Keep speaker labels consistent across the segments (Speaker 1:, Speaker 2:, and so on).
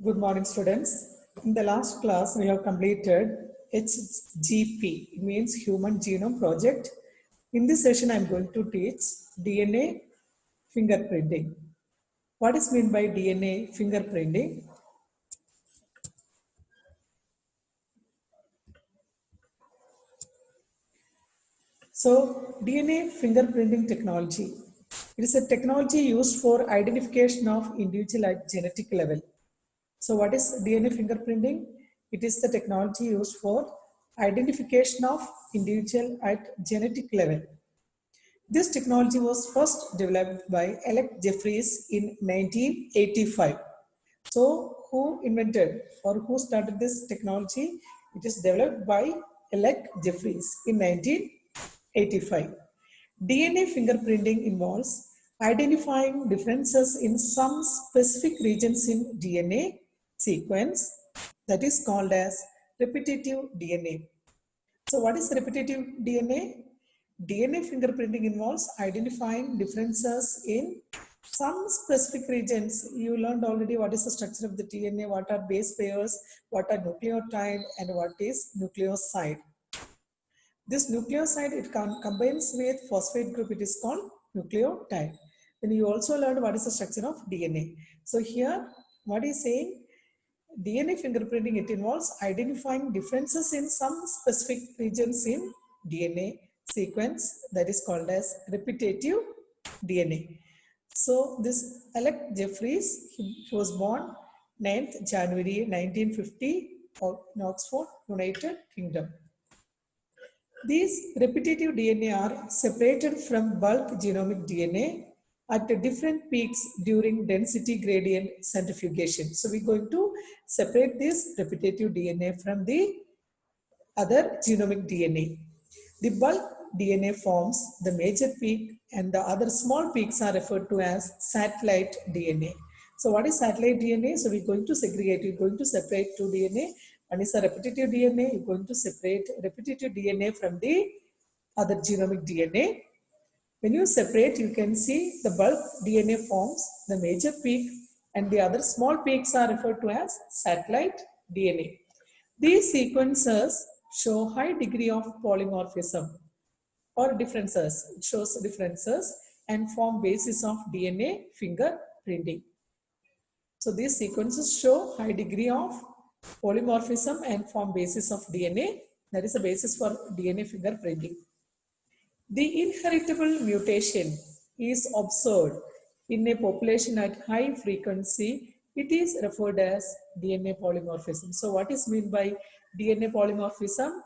Speaker 1: Good morning, students. In the last class, we have completed HGP, it means Human Genome Project. In this session, I am going to teach DNA fingerprinting. What is meant by DNA fingerprinting? So, DNA fingerprinting technology. It is a technology used for identification of individual at genetic level. So what is DNA fingerprinting? It is the technology used for identification of individual at genetic level. This technology was first developed by Alec Jeffreys in 1985. So who invented or who started this technology? It is developed by Alec Jeffreys in 1985. DNA fingerprinting involves identifying differences in some specific regions in DNA sequence that is called as repetitive DNA. So what is repetitive DNA? DNA fingerprinting involves identifying differences in some specific regions. You learned already what is the structure of the DNA, what are base pairs, what are nucleotide, and what is nucleoside. This nucleoside, it combines with phosphate group, it is called nucleotide. Then you also learned what is the structure of DNA. So here, what is saying? DNA fingerprinting, it involves identifying differences in some specific regions in DNA sequence that is called as repetitive DNA. So this Alec Jeffreys, he was born 9th January 1950 in Oxford, United Kingdom. These repetitive DNA are separated from bulk genomic DNA at different peaks during density gradient centrifugation. So we're going to separate this repetitive DNA from the other genomic DNA. The bulk DNA forms the major peak and the other small peaks are referred to as satellite DNA. So what is satellite DNA? So we're going to segregate, we're going to separate two DNA. One is a repetitive DNA, you're going to separate repetitive DNA from the other genomic DNA. When you separate, you can see the bulk DNA forms the major peak and the other small peaks are referred to as satellite DNA. These sequences show high degree of polymorphism or differences. It shows differences and form basis of DNA fingerprinting. So these sequences show high degree of polymorphism and form basis of DNA. That is a basis for DNA fingerprinting. The inheritable mutation is observed in a population at high frequency. It is referred as DNA polymorphism. So what is meant by DNA polymorphism?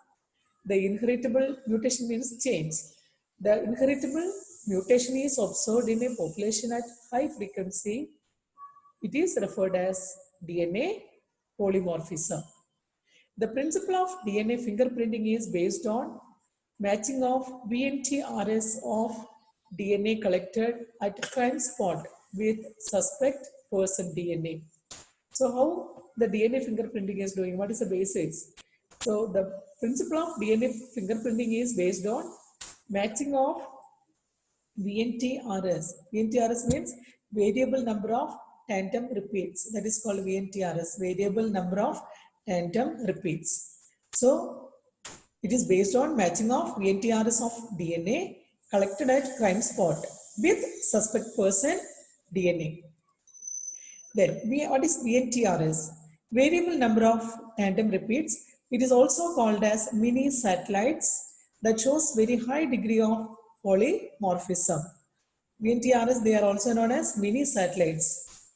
Speaker 1: The inheritable mutation means change. The inheritable mutation is observed in a population at high frequency. It is referred as DNA polymorphism. The principle of DNA fingerprinting is based on matching of VNTRS of DNA collected at crime spot with suspect person DNA. So how the DNA fingerprinting is doing? What is the basis? So the principle of DNA fingerprinting is based on matching of VNTRS. VNTRS means variable number of tandem repeats. That is called VNTRS, variable number of tandem repeats. So it is based on matching of VNTRS of DNA collected at crime spot with suspect person DNA. Then, what is VNTRS? Variable number of tandem repeats. It is also called as mini satellites that shows very high degree of polymorphism. VNTRS, they are also known as mini satellites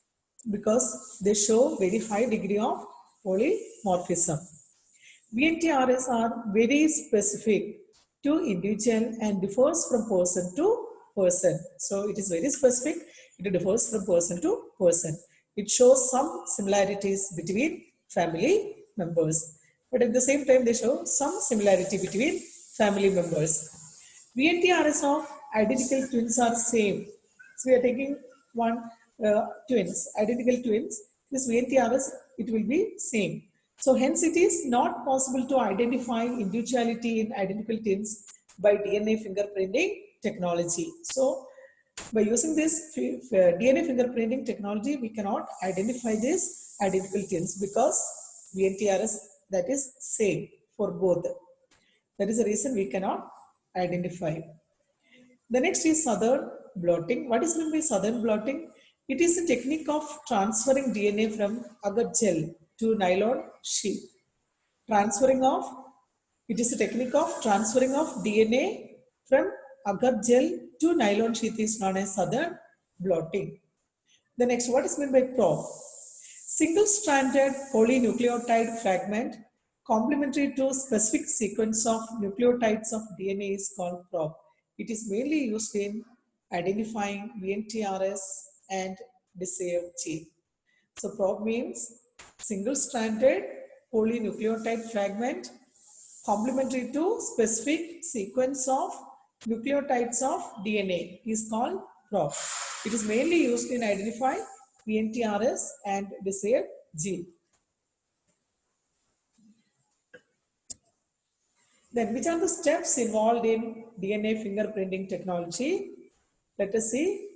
Speaker 1: because they show very high degree of polymorphism. VNTRS are very specific to individual and differs from person to person. So it is very specific, it differs from person to person. It shows some similarities between family members, but at the same time they show some similarity between family members. VNTRS of identical twins are same. So we are taking one twins, identical twins. This VNTRS, it will be same. So hence it is not possible to identify individuality in identical twins by DNA fingerprinting technology. So By using this DNA fingerprinting technology, we cannot identify these identical twins because VNTRS that is same for both. That is the reason we cannot identify. The next is southern blotting. What is meant by southern blotting? It is a technique of transferring DNA from agar gel to nylon sheet. It is a technique of transferring of DNA from agar gel to nylon sheath is known as southern blotting. The next, what is meant by probe? Single-stranded polynucleotide fragment complementary to specific sequence of nucleotides of DNA is called probe. It is mainly used in identifying VNTRS and desired gene. So probe means single-stranded polynucleotide fragment complementary to specific sequence of nucleotides of DNA is called probe. It is mainly used in identifying VNTRS and desired gene. Then which are the steps involved in DNA fingerprinting technology? Let us see.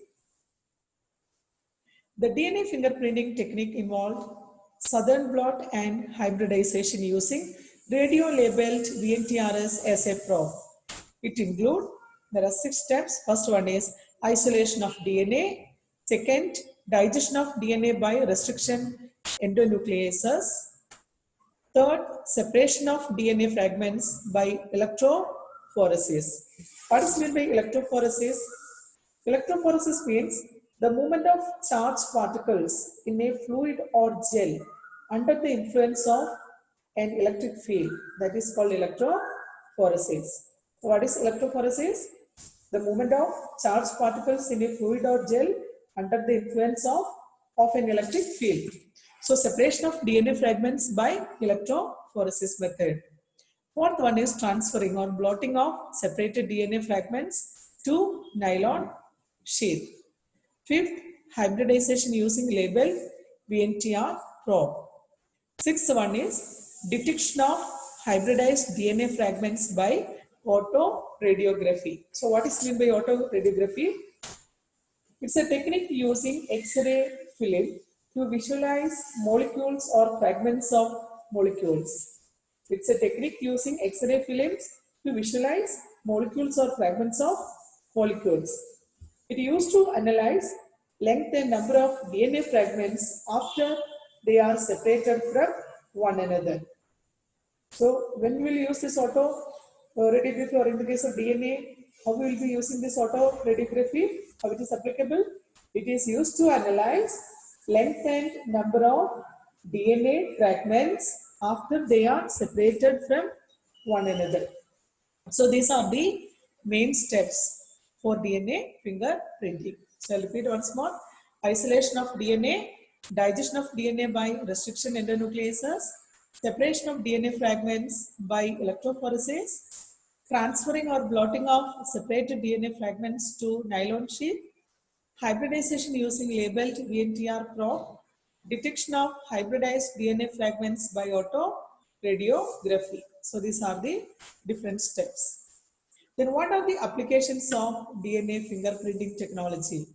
Speaker 1: The DNA fingerprinting technique involved southern blot and hybridization using radio-labeled VNTRS as a probe. It includes, there are 6 steps. First one is isolation of DNA. Second, digestion of DNA by restriction endonucleases. Third, separation of DNA fragments by electrophoresis. What is meant by electrophoresis? Electrophoresis means the movement of charged particles in a fluid or gel under the influence of an electric field. That is called electrophoresis. What is electrophoresis? The movement of charged particles in a fluid or gel under the influence of an electric field. So separation of DNA fragments by electrophoresis method. Fourth one is transferring or blotting of separated DNA fragments to nylon sheath. Fifth, hybridization using labeled VNTR probe. Sixth one is detection of hybridized DNA fragments by autoradiography. So what is meant by autoradiography? It's a technique using X-ray film to visualize molecules or fragments of molecules. It's a technique using X-ray films to visualize molecules or fragments of molecules. It used to analyze length and number of DNA fragments after they are separated from one another. So when we will use this autoradiography, or in the case of DNA, how we will be using this autoradiography? How it is applicable? It is used to analyze length and number of DNA fragments after they are separated from one another. So these are the main steps for DNA fingerprinting. So I'll repeat once more. Isolation of DNA, digestion of DNA by restriction endonucleases, separation of DNA fragments by electrophoresis, transferring or blotting of separated DNA fragments to nylon sheath, hybridization using labeled VNTR probe, detection of hybridized DNA fragments by autoradiography. So these are the different steps. Then what are the applications of DNA fingerprinting technology?